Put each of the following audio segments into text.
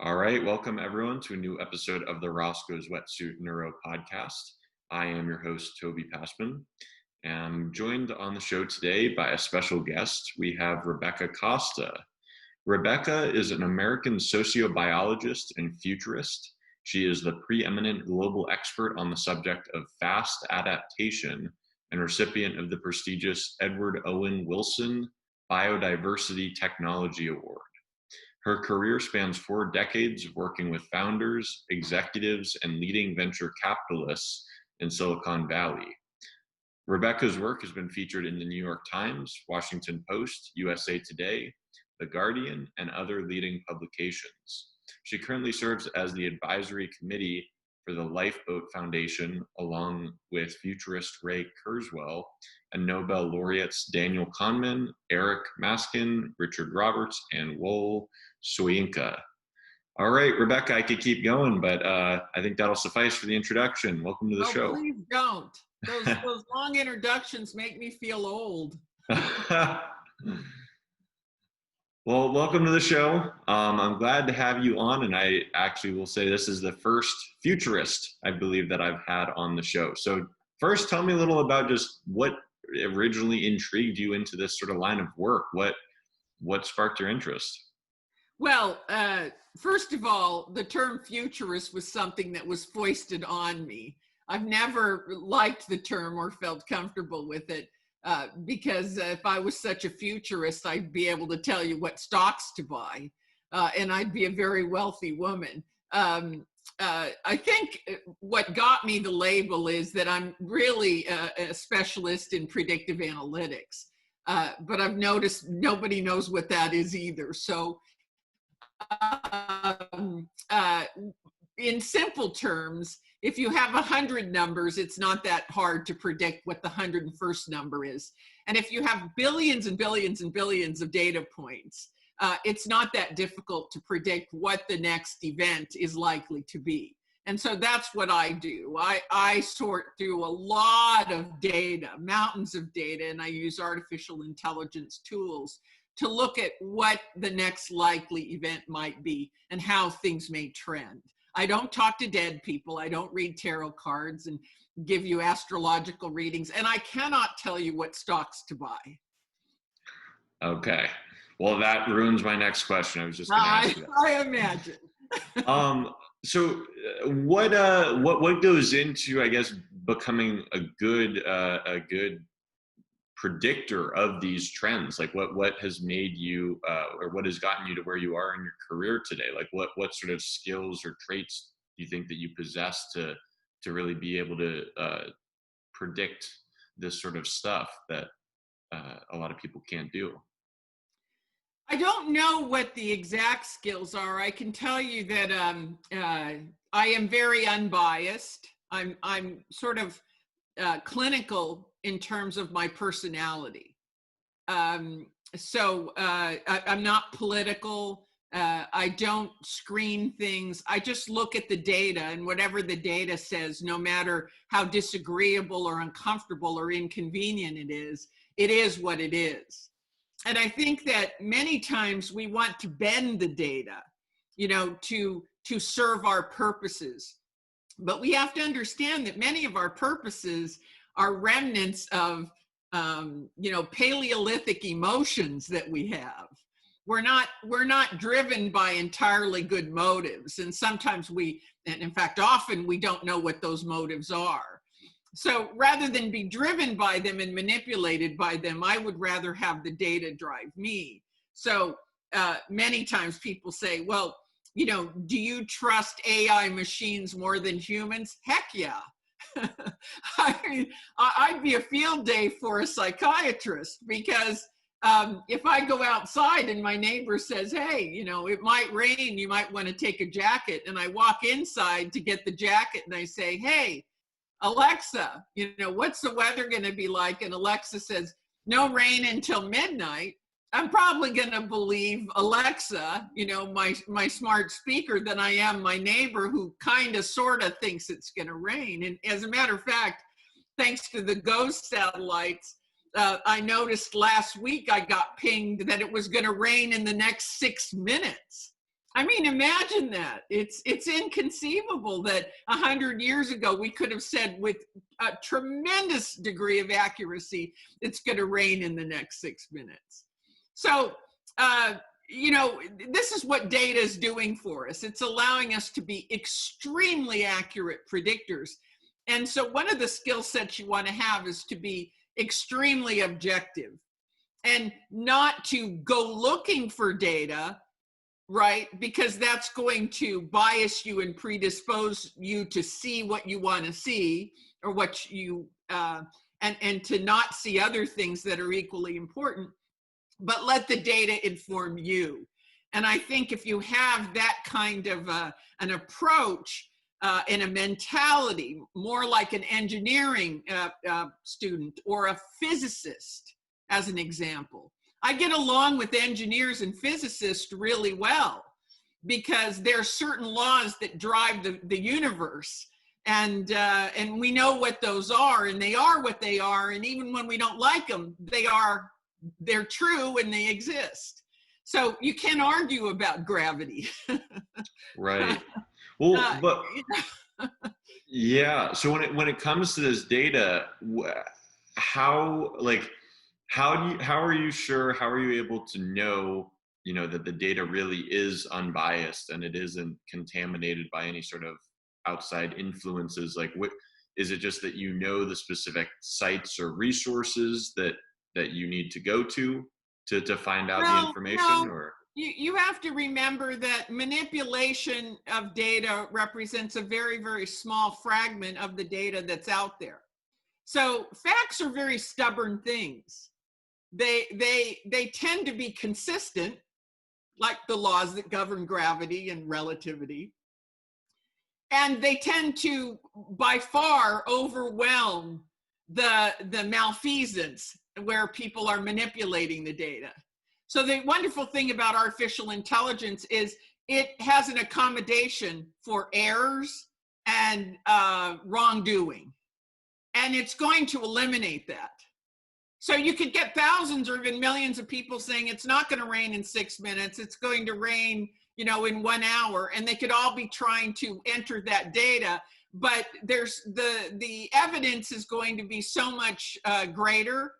All right, welcome everyone to a new episode of the Roscoe's Wetsuit Neuro podcast. I am your host, Toby Passman, and I'm joined on the show today by a special guest. We have Rebecca Costa. Rebecca is an American sociobiologist and futurist. She is the preeminent global expert on the subject of fast adaptation and recipient of the prestigious Edward Owen Wilson Biodiversity Technology Award. Her career spans 4 decades of working with founders, executives, and leading venture capitalists in Silicon Valley. Rebecca's work has been featured in the New York Times, Washington Post, USA Today, The Guardian, and other leading publications. She currently serves as the advisory committee for the Lifeboat Foundation, along with futurist Ray Kurzweil and Nobel laureates Daniel Kahneman, Eric Maskin, Richard Roberts, and Wole Soyinka. All right, Rebecca, I could keep going, but I think that'll suffice for the introduction. Welcome to the show. Please don't. Those long introductions make me feel old. Well, welcome to the show. I'm glad to have you on, and I actually will say this is the first futurist, I believe, that I've had on the show. So first, tell me a little about just what originally intrigued you into this sort of line of work. What sparked your interest? Well, first of all, the term futurist was something that was foisted on me. I've never liked the term or felt comfortable with it. Because if I was such a futurist, I'd be able to tell you what stocks to buy, and I'd be a very wealthy woman. I think what got me the label is that I'm really a specialist in predictive analytics, but I've noticed nobody knows what that is either. So in simple terms, if you have 100 numbers, it's not that hard to predict what the 101st number is. And if you have billions and billions and billions of data points, it's not that difficult to predict what the next event is likely to be. And so that's what I do. I sort through a lot of data, mountains of data, and I use artificial intelligence tools to look at what the next likely event might be and how things may trend. I don't talk to dead people. I don't read tarot cards and give you astrological readings. And I cannot tell you what stocks to buy. Okay. Well, that ruins my next question. I was just going to ask you that. I imagine. So what goes into, I guess, becoming a good predictor of these trends? Like what has made you or what has gotten you to where you are in your career today? Like what sort of skills or traits do you think that you possess to really be able to predict this sort of stuff that a lot of people can't do? I don't know what the exact skills are. I can tell you that I am very unbiased. I'm sort of clinical in terms of my personality. So I'm not political. I don't screen things. I just look at the data, and whatever the data says, no matter how disagreeable or uncomfortable or inconvenient it is what it is. And I think that many times we want to bend the data, to serve our purposes. But we have to understand that many of our purposes are remnants of, Paleolithic emotions that we have. We're not driven by entirely good motives. And sometimes and in fact, often we don't know what those motives are. So rather than be driven by them and manipulated by them, I would rather have the data drive me. So many times people say, well, do you trust AI machines more than humans? Heck yeah. I mean, I'd be a field day for a psychiatrist, because if I go outside and my neighbor says, hey, it might rain, you might want to take a jacket, and I walk inside to get the jacket and I say, hey, Alexa, what's the weather going to be like? And Alexa says, no rain until midnight. I'm probably going to believe Alexa, my smart speaker, than I am my neighbor who kind of sort of thinks it's going to rain. And as a matter of fact, thanks to the GHOST satellites, I noticed last week I got pinged that it was going to rain in the next 6 minutes. I mean, imagine that. It's inconceivable that 100 years ago we could have said with a tremendous degree of accuracy, it's going to rain in the next 6 minutes. So, you know, this is what data is doing for us. It's allowing us to be extremely accurate predictors. And so one of the skill sets you want to have is to be extremely objective and not to go looking for data, right? Because that's going to bias you and predispose you to see what you want to see, or what you, and to not see other things that are equally important, but let the data inform you. And I think if you have that kind of an approach and a mentality, more like an engineering student or a physicist, as an example, I get along with engineers and physicists really well because there are certain laws that drive the universe, and we know what those are, and they are what they are, and even when we don't like them, they're true and they exist. So you can't argue about gravity. Right. Well, but yeah. So when it comes to this data, how are you sure? How are you able to know, you know, that the data really is unbiased and it isn't contaminated by any sort of outside influences? Like, what is it? Just that you know the specific sites or resources that you need to go to find out the information? Or you have to remember that manipulation of data represents a very, very small fragment of the data that's out there. So facts are very stubborn things. They tend to be consistent, like the laws that govern gravity and relativity. And they tend to, by far, overwhelm the malfeasance where people are manipulating the data. So the wonderful thing about artificial intelligence is it has an accommodation for errors and wrongdoing. And it's going to eliminate that. So you could get thousands or even millions of people saying it's not going to rain in 6 minutes, it's going to rain, you know, in 1 hour, and they could all be trying to enter that data. But there's the evidence is going to be so much greater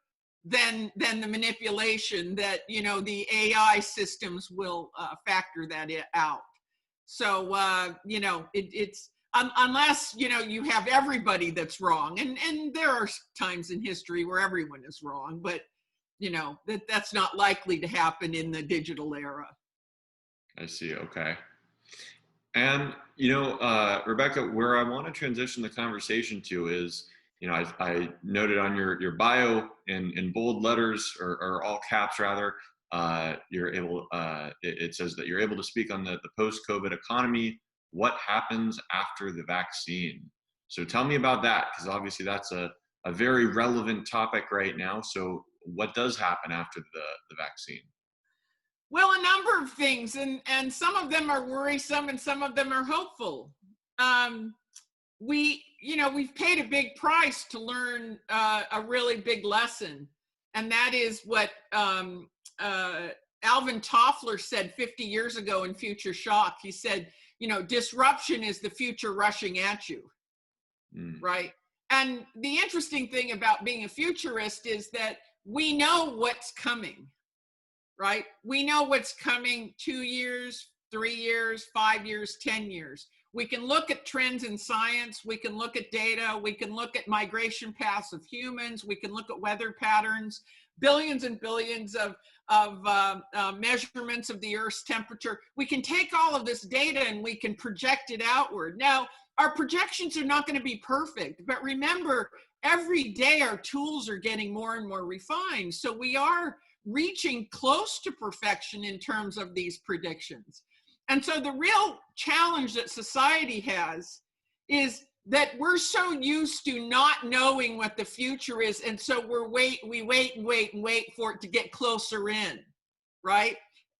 than the manipulation that, you know, the AI systems will factor that out. So you know, it's unless, you know, you have everybody that's wrong, and there are times in history where everyone is wrong, but you know, that's not likely to happen in the digital era. I see. Okay. And, you know, Rebecca, where I want to transition the conversation to is, you know, I noted on your bio in bold letters, or all caps rather, you're able, it says that you're able to speak on the post-COVID economy, what happens after the vaccine. So tell me about that, because obviously that's a very relevant topic right now. So what does happen after the vaccine? Well, a number of things, and some of them are worrisome and some of them are hopeful. We've paid a big price to learn a really big lesson, and that is what Alvin Toffler said 50 years ago in Future Shock. He said, you know, disruption is the future rushing at you, right? And the interesting thing about being a futurist is that we know what's coming. Right? We know what's coming 2 years, 3 years, 5 years, 10 years. We can look at trends in science. We can look at data. We can look at migration paths of humans. We can look at weather patterns, billions and billions of measurements of the Earth's temperature. We can take all of this data and we can project it outward. Now, our projections are not going to be perfect, but remember, every day our tools are getting more and more refined. So we are reaching close to perfection in terms of these predictions. And so the real challenge that society has is that we're so used to not knowing what the future is, and so we wait for it to get closer in, right?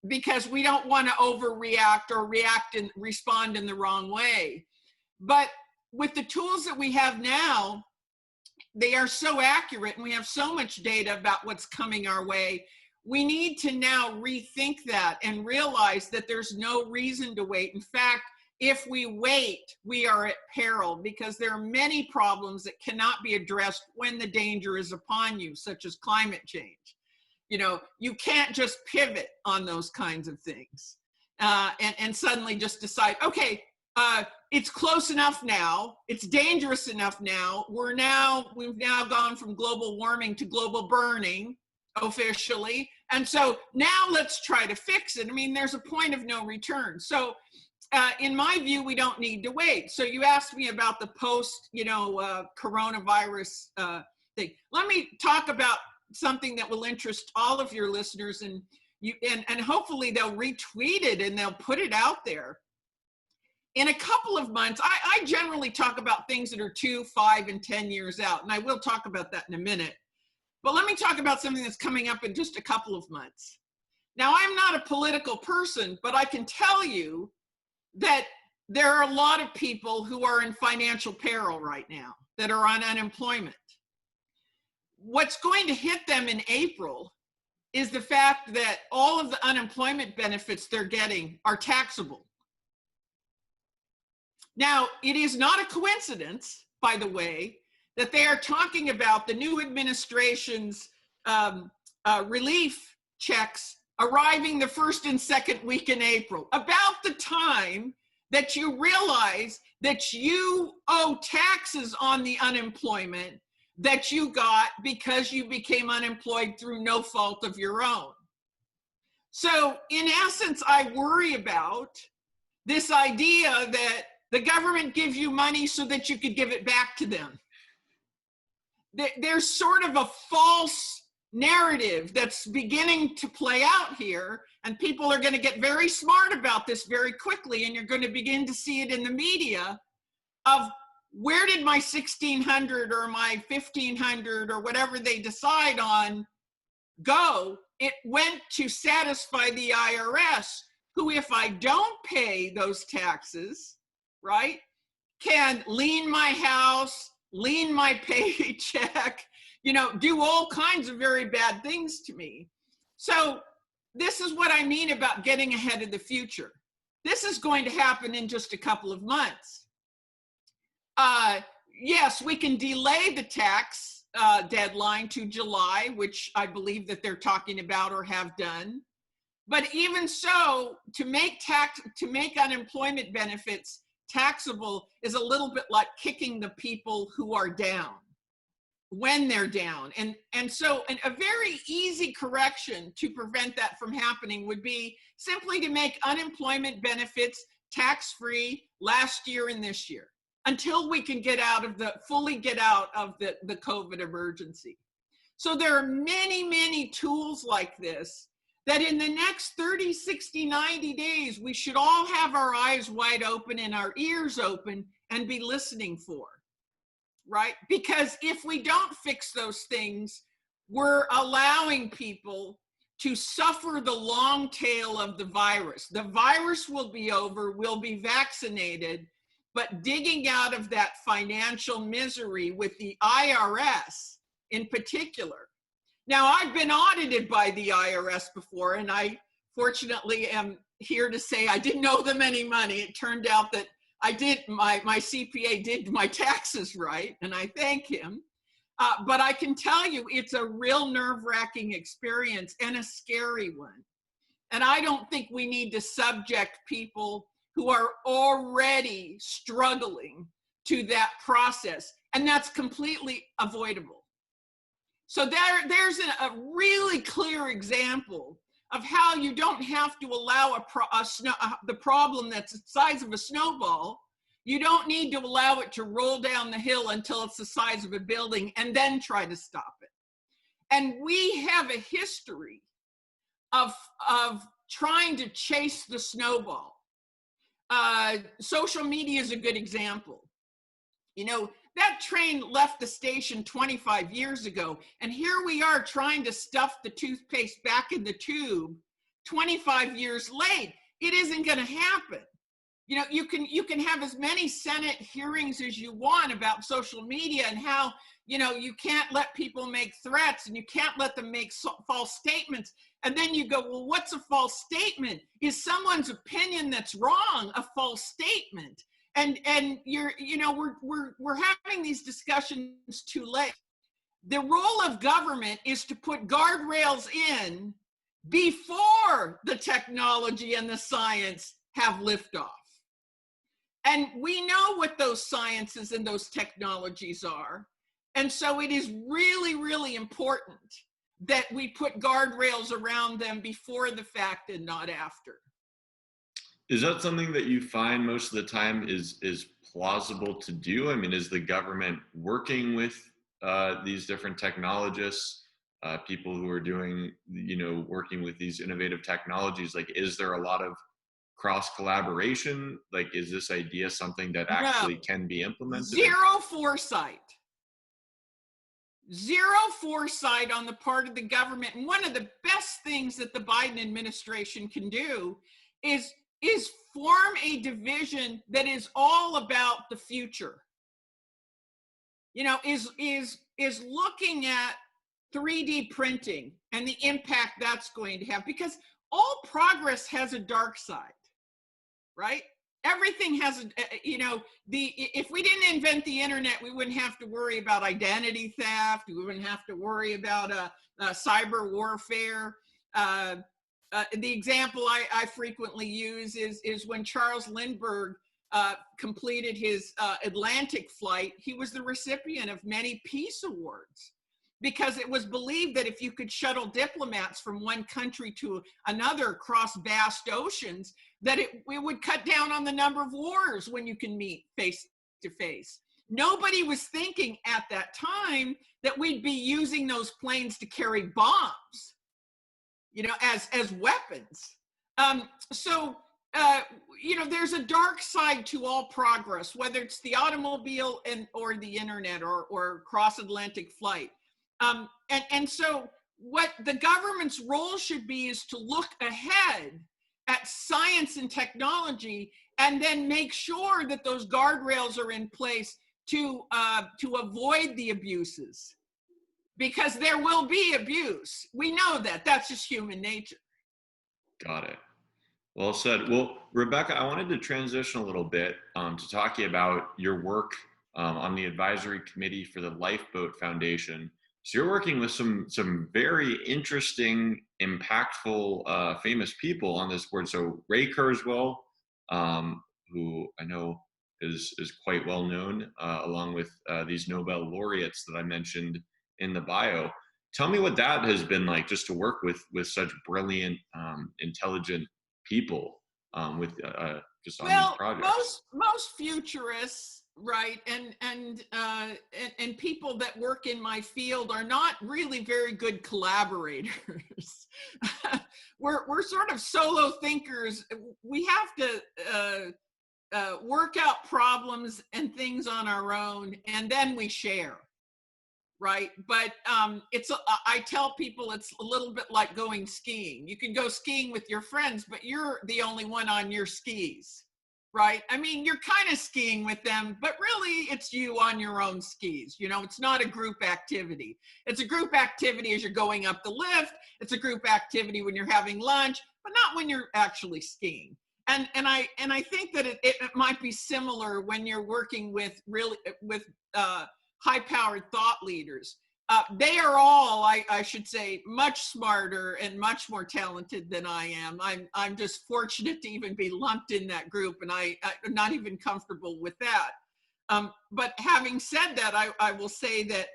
Because we don't want to overreact or react and respond in the wrong way. But with the tools that we have now, they are so accurate, and we have so much data about what's coming our way. we need to now rethink that and realize that there's no reason to wait. In fact, if we wait, we are at peril, because there are many problems that cannot be addressed when the danger is upon you, such as climate change. You know, you can't just pivot on those kinds of things and suddenly just decide, okay, it's close enough now, it's dangerous enough now, we've now gone from global warming to global burning officially, and so now let's try to fix it. I mean, there's a point of no return. So in my view, we don't need to wait. So you asked me about the post, coronavirus thing. Let me talk about something that will interest all of your listeners, and hopefully they'll retweet it and they'll put it out there. In a couple of months, I generally talk about things that are 2, 5, and 10 years out, and I will talk about that in a minute. But let me talk about something that's coming up in just a couple of months. Now, I'm not a political person, but I can tell you that there are a lot of people who are in financial peril right now, that are on unemployment. What's going to hit them in April is the fact that all of the unemployment benefits they're getting are taxable. Now, it is not a coincidence, by the way, that they are talking about the new administration's relief checks arriving the first and second week in April, about the time that you realize that you owe taxes on the unemployment that you got because you became unemployed through no fault of your own. So in essence, I worry about this idea that the government gives you money so that you could give it back to them. There's sort of a false narrative that's beginning to play out here, and people are going to get very smart about this very quickly, and you're going to begin to see it in the media of where did my 1,600 or my 1,500 or whatever they decide on go? It went to satisfy the IRS, who, if I don't pay those taxes, right, can lien my house, lien my paycheck, do all kinds of very bad things to me. So this is what I mean about getting ahead of the future. This is going to happen in just a couple of months. Yes, we can delay the tax deadline to July, which I believe that they're talking about or have done. But even so, to make unemployment benefits taxable is a little bit like kicking the people who are down when they're down. And so a very easy correction to prevent that from happening would be simply to make unemployment benefits tax-free last year and this year, until we can fully get out of the COVID emergency. So there are many, many tools like this that in the next 30, 60, 90 days, we should all have our eyes wide open and our ears open and be listening for, right? Because if we don't fix those things, we're allowing people to suffer the long tail of the virus. The virus will be over, we'll be vaccinated, but digging out of that financial misery with the IRS in particular. Now, I've been audited by the IRS before, and I fortunately am here to say I didn't owe them any money. It turned out that I did, my CPA did my taxes right, and I thank him. But I can tell you it's a real nerve-wracking experience and a scary one. And I don't think we need to subject people who are already struggling to that process, and that's completely avoidable. So there's a really clear example of how you don't have to allow the problem that's the size of a snowball. You don't need to allow it to roll down the hill until it's the size of a building and then try to stop it. And we have a history of trying to chase the snowball. Social media is a good example. That train left the station 25 years ago, and here we are trying to stuff the toothpaste back in the tube 25 years late. It isn't going to happen. You can have as many Senate hearings as you want about social media and how, you can't let people make threats and you can't let them make false statements. And then you go, well, what's a false statement? Is someone's opinion that's wrong a false statement? And we're having these discussions too late. The role of government is to put guardrails in before the technology and the science have liftoff. And we know what those sciences and those technologies are. And so it is really, really important that we put guardrails around them before the fact and not after. Is that something that you find most of the time is plausible to do? I mean, is the government working with these different technologists, people who are doing, working with these innovative technologies? Like, is there a lot of cross collaboration? Like, is this idea something that actually can be implemented? Zero foresight on the part of the government. And one of the best things that the Biden administration can do is form a division that is all about the future. Is looking at 3D printing and the impact that's going to have, because all progress has a dark side, right? Everything has, if we didn't invent the internet, we wouldn't have to worry about identity theft. We wouldn't have to worry about cyber warfare. The example I frequently use is when Charles Lindbergh completed his Atlantic flight. He was the recipient of many peace awards because it was believed that if you could shuttle diplomats from one country to another across vast oceans, that it would cut down on the number of wars when you can meet face to face. Nobody was thinking at that time that we'd be using those planes to carry bombs, as weapons. There's a dark side to all progress, whether it's the automobile or the internet or cross-Atlantic flight. And so what the government's role should be is to look ahead at science and technology and then make sure that those guardrails are in place to avoid the abuses, because there will be abuse. We know that. That's just human nature. Got it. Well said. Well, Rebecca, I wanted to transition a little bit to talking about your work on the advisory committee for the Lifeboat Foundation. So you're working with some very interesting, impactful, famous people on this board. So Ray Kurzweil, who I know is quite well known, along with these Nobel laureates that I mentioned in the bio. Tell me what that has been like, just to work with such brilliant, intelligent people just on these projects. Most futurists, right, and people that work in my field are not really very good collaborators. We're sort of solo thinkers. We have to work out problems and things on our own, and then we share. Right, but I tell people it's a little bit like going skiing. You can go skiing with your friends, but you're the only one on your skis, right? I mean, you're kind of skiing with them, but really it's you on your own skis. It's not a group activity. It's a group activity as you're going up the lift. It's a group activity when you're having lunch, but not when you're actually skiing. And I think that it might be similar when you're working with high-powered thought leaders. They are all, I should say, much smarter and much more talented than I am. I'm just fortunate to even be lumped in that group, and I'm not even comfortable with that. But having said that, I will say that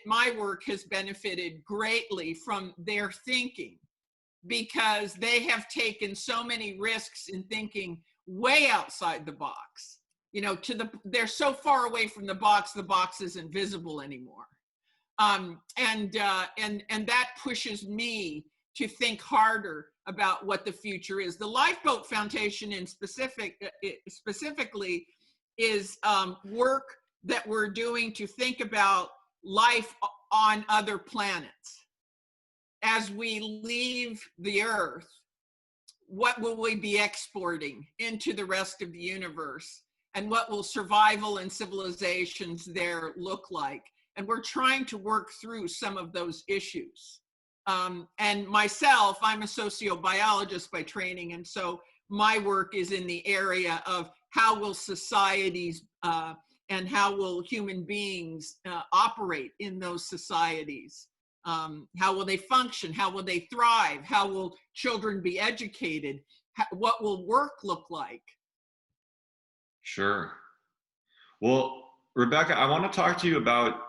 my work has benefited greatly from their thinking, because they have taken so many risks in thinking way outside the box. They're so far away from the box isn't visible anymore. And that pushes me to think harder about what the future is. The Lifeboat Foundation specifically is work that we're doing to think about life on other planets. As we leave the Earth, what will we be exporting into the rest of the universe, and what will survival and civilizations there look like. And we're trying to work through some of those issues. And myself, I'm a sociobiologist by training, and so my work is in the area of how will societies and how will human beings operate in those societies. How will they function? How will they thrive? How will children be educated? What will work look like? Sure. Well, Rebecca, I want to talk to you about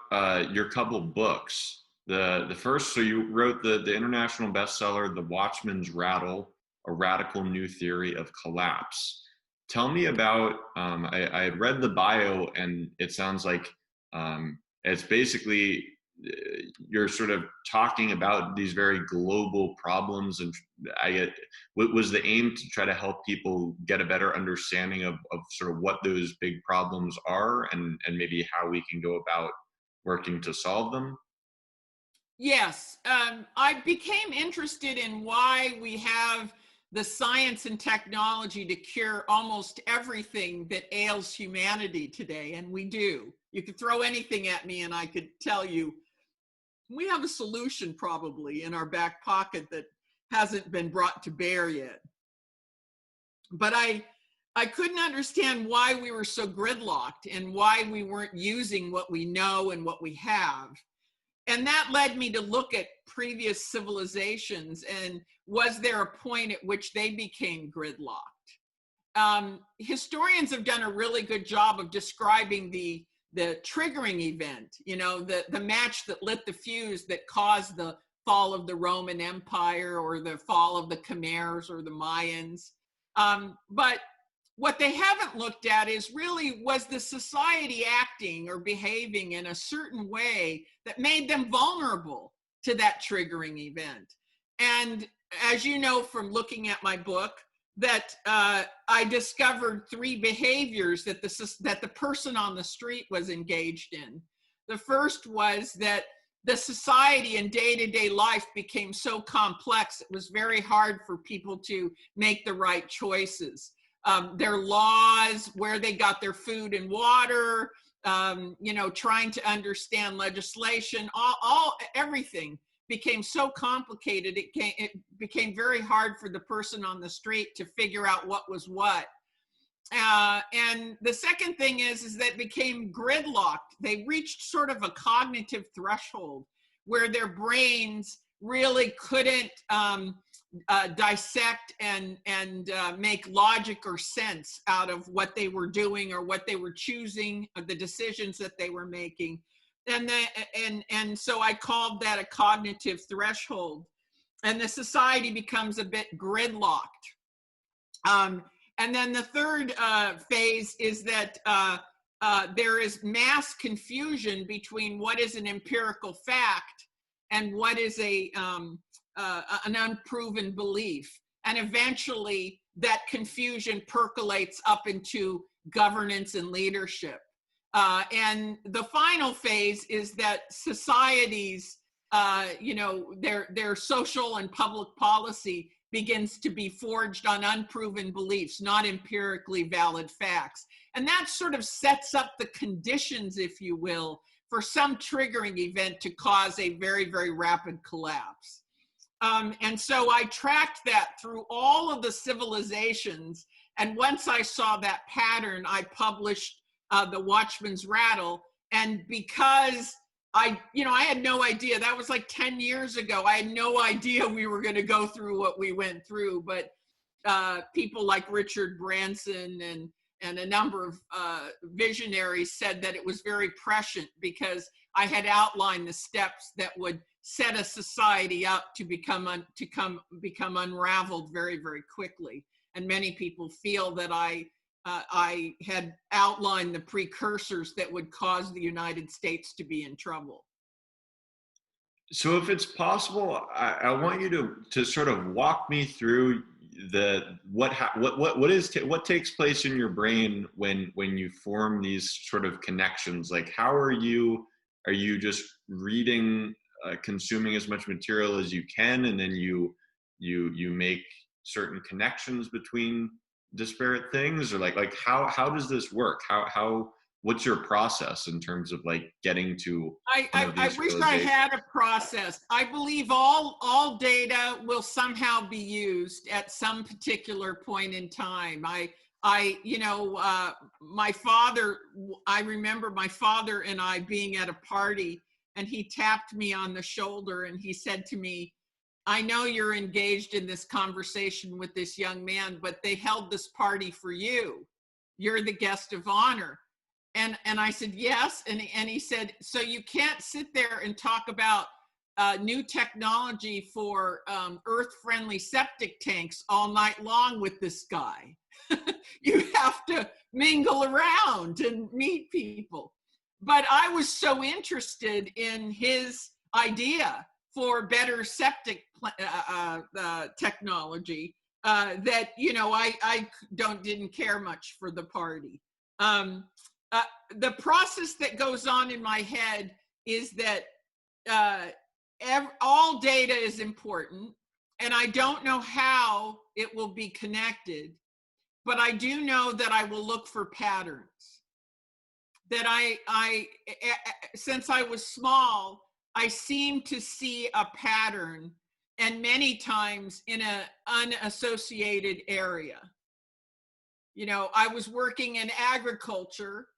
your couple books. The first, so you wrote the international bestseller, The Watchmens Rattle, A Radical New Theory of Collapse. Tell me about, I had read the bio, and it sounds like it's basically, you're sort of talking about these very global problems, and what was the aim to try to help people get a better understanding of sort of what those big problems are, and maybe how we can go about working to solve them? Yes, I became interested in why we have the science and technology to cure almost everything that ails humanity today, and we do. You could throw anything at me and I could tell you we have a solution probably in our back pocket that hasn't been brought to bear yet. But I couldn't understand why we were so gridlocked and why we weren't using what we know and what we have. And that led me to look at previous civilizations, and was there a point at which they became gridlocked? Historians have done a really good job of describing the triggering event, you know, the match that lit the fuse that caused the fall of the Roman Empire or the fall of the Khmers or the Mayans. But what they haven't looked at is really, was the society acting or behaving in a certain way that made them vulnerable to that triggering event? And as you know from looking at my book, that I discovered 3 behaviors that the person on the street was engaged in. The first was that the society and day-to-day life became so complex, it was very hard for people to make the right choices. Their laws, where they got their food and water, you know, trying to understand legislation, everything became so complicated, it became very hard for the person on the street to figure out what was what. And the second thing is that it became gridlocked. They reached sort of a cognitive threshold where their brains really couldn't dissect and make logic or sense out of what they were doing or what they were choosing, or the decisions that they were making. And so I called that a cognitive threshold. And the society becomes a bit gridlocked. And then the third phase is that there is mass confusion between what is an empirical fact and what is an unproven belief. And eventually that confusion percolates up into governance and leadership. And the final phase is that societies, you know, their social and public policy begins to be forged on unproven beliefs, not empirically valid facts. And that sort of sets up the conditions, if you will, for some triggering event to cause a very, very rapid collapse. And so I tracked that through all of the civilizations. And once I saw that pattern, I published The Watchmens Rattle. And because I had no idea, that was like 10 years ago. I had no idea we were going to go through what we went through, but people like Richard Branson and a number of visionaries said that it was very prescient because I had outlined the steps that would set a society up to become unraveled very, very quickly. And many people feel that I had outlined the precursors that would cause the United States to be in trouble. So if it's possible, I want you to sort of walk me through what takes place in your brain when you form these sort of connections. Like, how are you just reading, consuming as much material as you can, and then you make certain connections between disparate things, or like how does this work? What's your process in terms of like getting to one of I these wish I realizations? had a process. I believe all data will somehow be used at some particular point in time. My father, I remember my father and I being at a party, and he tapped me on the shoulder and he said to me, "I know you're engaged in this conversation with this young man, but they held this party for you. You're the guest of honor." And I said, "Yes." And he said, "So you can't sit there and talk about new technology for earth-friendly septic tanks all night long with this guy. You have to mingle around and meet people." But I was so interested in his idea for better septic technology that I didn't care much for the party. The process that goes on in my head is that all data is important, and I don't know how it will be connected, but I do know that I will look for patterns. That since I was small, I seem to see a pattern, and many times in an unassociated area. I was working in agriculture,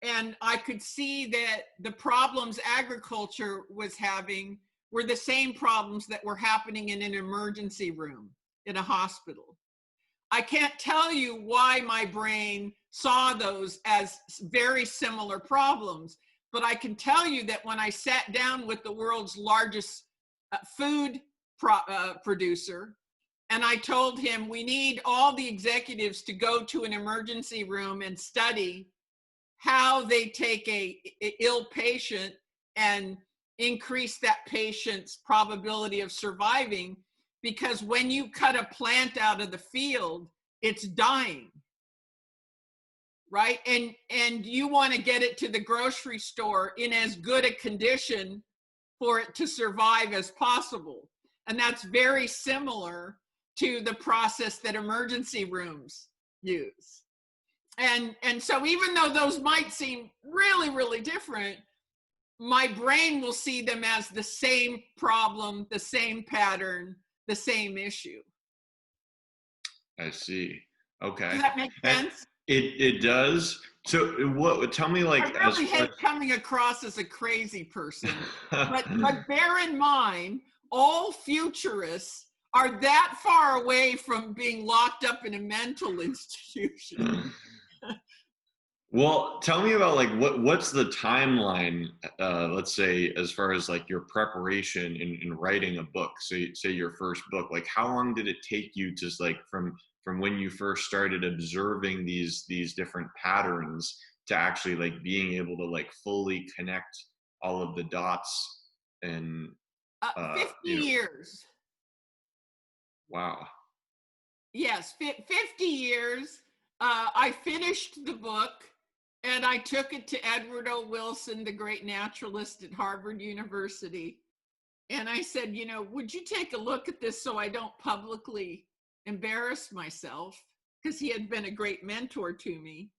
and I could see that the problems agriculture was having were the same problems that were happening in an emergency room in a hospital. I can't tell you why my brain saw those as very similar problems, but I can tell you that when I sat down with the world's largest food producer, and I told him we need all the executives to go to an emergency room and study how they take a ill patient and increase that patient's probability of surviving, because when you cut a plant out of the field, it's dying, right? And you want to get it to the grocery store in as good a condition for it to survive as possible. And that's very similar to the process that emergency rooms use. And so even though those might seem really, really different, my brain will see them as the same problem, the same pattern, the same issue. I see. Okay. Does that make sense? It does. So tell me, like, I really hate coming across as a crazy person, but bear in mind, all futurists are that far away from being locked up in a mental institution. Well, tell me about like what's the timeline, let's say, as far as like your preparation in writing a book. So say your first book, like how long did it take you to, like, from when you first started observing these different patterns to actually like being able to like fully connect all of the dots? And 50 years. Wow. Yes, 50 years. I finished the book and I took it to Edward O. Wilson, the great naturalist at Harvard University. And I said, would you take a look at this so I don't publicly embarrass myself? Because he had been a great mentor to me.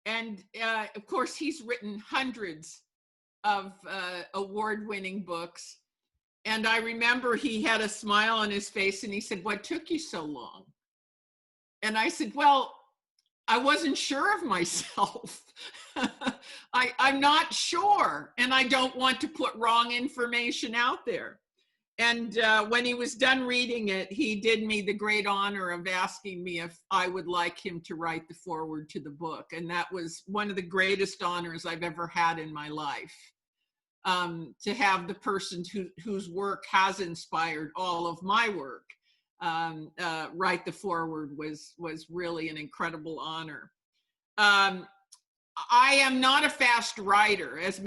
And of course, he's written hundreds of award-winning books. And I remember he had a smile on his face and he said, "What took you so long?" And I said, "Well, I wasn't sure of myself. I'm not sure, and I don't want to put wrong information out there." And when he was done reading it, he did me the great honor of asking me if I would like him to write the foreword to the book. And that was one of the greatest honors I've ever had in my life. To have the person whose work has inspired all of my work write the foreword was really an incredible honor. I am not a fast writer, as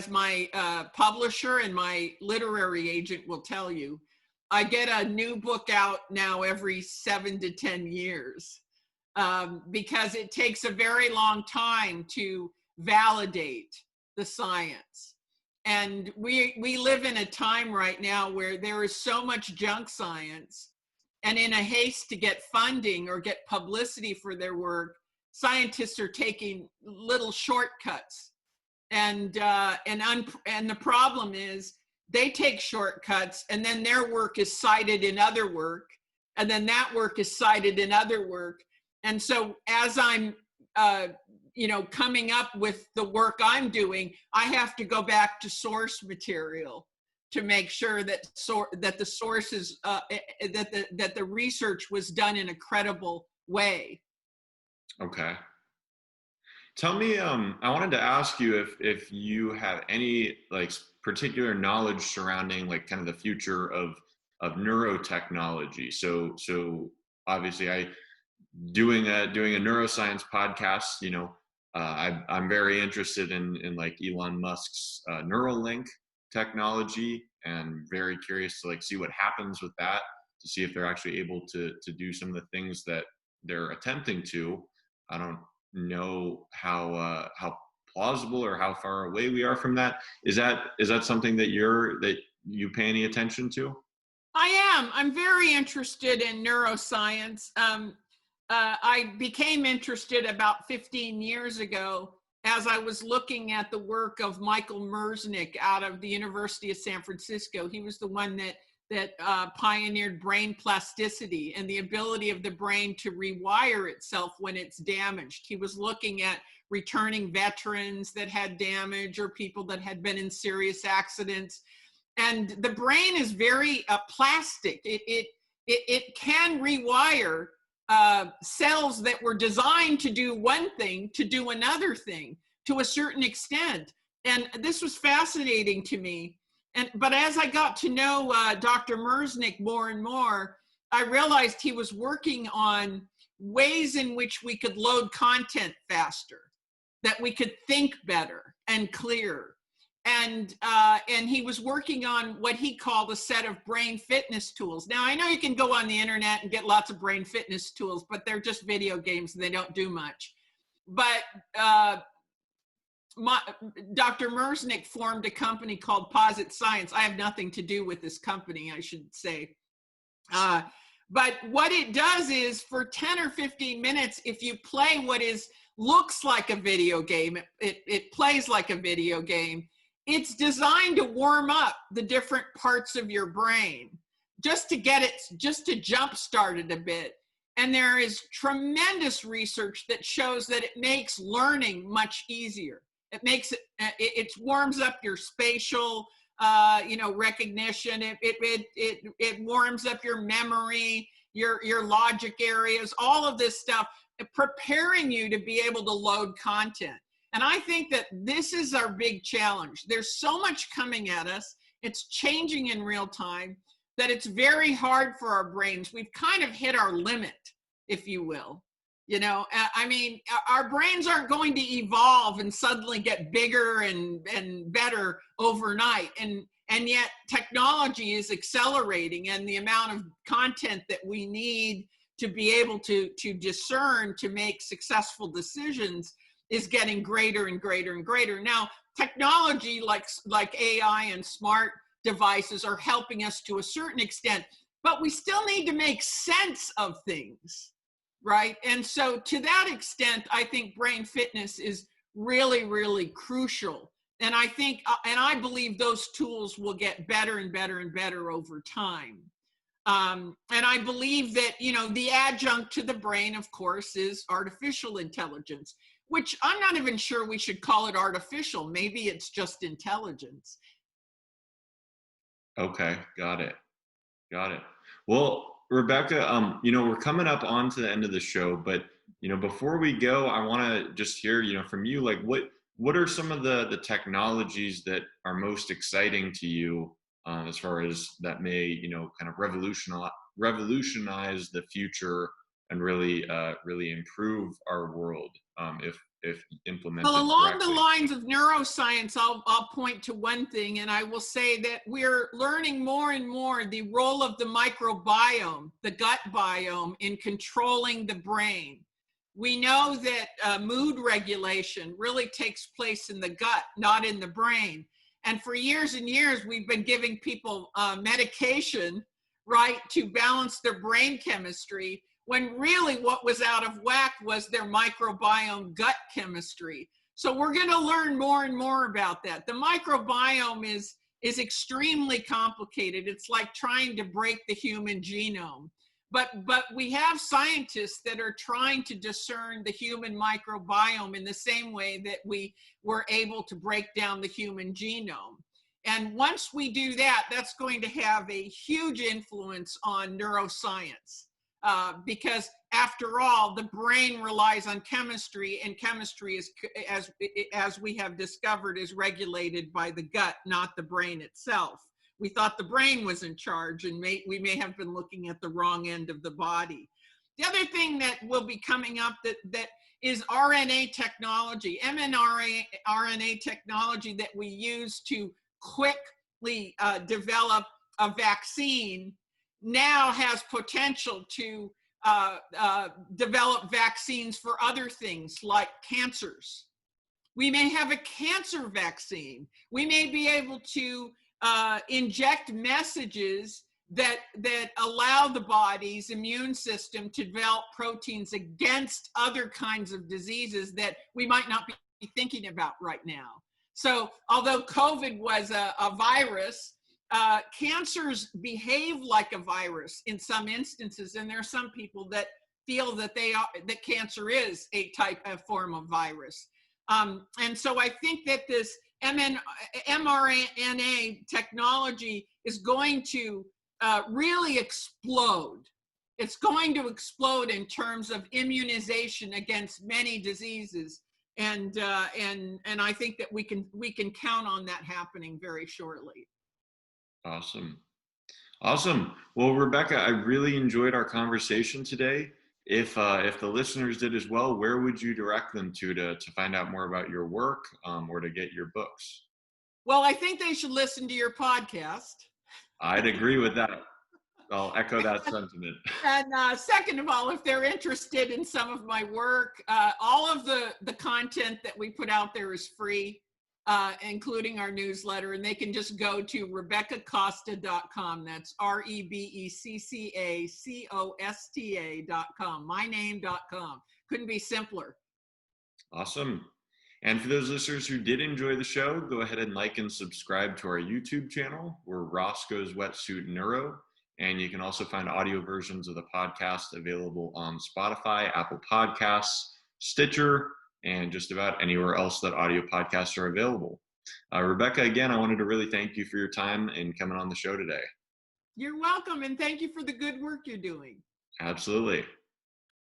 my publisher and my literary agent will tell you. I get a new book out now every 7 to 10 years because it takes a very long time to validate the science. And we live in a time right now where there is so much junk science And in a haste to get funding or get publicity for their work, scientists are taking little shortcuts. And the problem is they take shortcuts, and then their work is cited in other work, and then that work is cited in other work. And so as I'm coming up with the work I'm doing, I have to go back to source material to make sure that the sources that the research was done in a credible way. Okay. Tell me, I wanted to ask you if you have any like particular knowledge surrounding like kind of the future of neurotechnology. So obviously, doing a neuroscience podcast. I'm very interested in like Elon Musk's Neuralink technology, and very curious to like see what happens with that, to see if they're actually able to do some of the things that they're attempting to. I don't know how plausible or how far away we are from that. Is that something that you pay any attention to? I am. I'm very interested in neuroscience. I became interested about 15 years ago as I was looking at the work of Michael Mersnick out of the University of San Francisco. He was the one that pioneered brain plasticity and the ability of the brain to rewire itself when it's damaged. He was looking at returning veterans that had damage or people that had been in serious accidents. And the brain is very plastic. It can rewire cells that were designed to do one thing to do another thing to a certain extent. And this was fascinating to me. But as I got to know Dr. Mersnick more and more, I realized he was working on ways in which we could load content faster, that we could think better and clearer. And he was working on what he called a set of brain fitness tools. Now, I know you can go on the internet and get lots of brain fitness tools, but they're just video games and they don't do much. But Dr. Mersnick formed a company called Posit Science. I have nothing to do with this company, I should say. But what it does is for 10 or 15 minutes, if you play what looks like a video game, it plays like a video game. It's designed to warm up the different parts of your brain, just to jumpstart it a bit. And there is tremendous research that shows that it makes learning much easier. It warms up your spatial, recognition. It warms up your memory, your logic areas, all of this stuff, preparing you to be able to load content. And I think that this is our big challenge. There's so much coming at us. It's changing in real time that it's very hard for our brains. We've kind of hit our limit, if you will. Our brains aren't going to evolve and suddenly get bigger and better overnight. And yet technology is accelerating, and the amount of content that we need to be able to discern, to make successful decisions, is getting greater and greater and greater. Now, technology like AI and smart devices are helping us to a certain extent, but we still need to make sense of things, right? And so to that extent, I think brain fitness is really, really crucial. And I think, and I believe those tools will get better and better and better over time. And I believe that, the adjunct to the brain, of course, is artificial intelligence, which I'm not even sure we should call it artificial. Maybe it's just intelligence. Okay, got it. Well, Rebecca, we're coming up onto the end of the show, but before we go, I want to just hear, from you, like what are some of the technologies that are most exciting to you, as far as that may, kind of revolutionize the future and really improve our world, if implemented Well, along correctly. the lines of neuroscience, I'll point to one thing, and I will say that we're learning more and more the role of the microbiome, the gut biome, in controlling the brain. We know that mood regulation really takes place in the gut, not in the brain. And for years and years, we've been giving people medication, right, to balance their brain chemistry, when really what was out of whack was their microbiome gut chemistry. So we're going to learn more and more about that. The microbiome is extremely complicated. It's like trying to break the human genome. But we have scientists that are trying to discern the human microbiome in the same way that we were able to break down the human genome. And once we do that, that's going to have a huge influence on neuroscience. Because after all, the brain relies on chemistry, and chemistry is, as we have discovered, is regulated by the gut, not the brain itself. We thought the brain was in charge, and we may have been looking at the wrong end of the body. The other thing that will be coming up that is RNA technology, mRNA technology that we use to quickly develop a vaccine, now has potential to develop vaccines for other things like cancers. We may have a cancer vaccine. We may be able to inject messages that allow the body's immune system to develop proteins against other kinds of diseases that we might not be thinking about right now. So although COVID was a virus, cancers behave like a virus in some instances, and there are some people that feel that that cancer is a form of virus. And so I think that this mRNA technology is going to really explode. It's going to explode in terms of immunization against many diseases, and I think that we can count on that happening very shortly. Awesome. Awesome. Well, Rebecca, I really enjoyed our conversation today. If the listeners did as well, where would you direct them to find out more about your work or to get your books? Well, I think they should listen to your podcast. I'd agree with that. I'll echo that sentiment. And second of all, if they're interested in some of my work, all of the content that we put out there is free, including our newsletter, and they can just go to RebeccaCosta.com. That's RebeccaCosta.com, myname.com. Couldn't be simpler. Awesome. And for those listeners who did enjoy the show, go ahead and like and subscribe to our YouTube channel. We're Roscoe's Wetsuit Neuro. And you can also find audio versions of the podcast available on Spotify, Apple Podcasts, Stitcher, and just about anywhere else that audio podcasts are available. Rebecca, again, I wanted to really thank you for your time and coming on the show today. You're welcome, and thank you for the good work you're doing. Absolutely.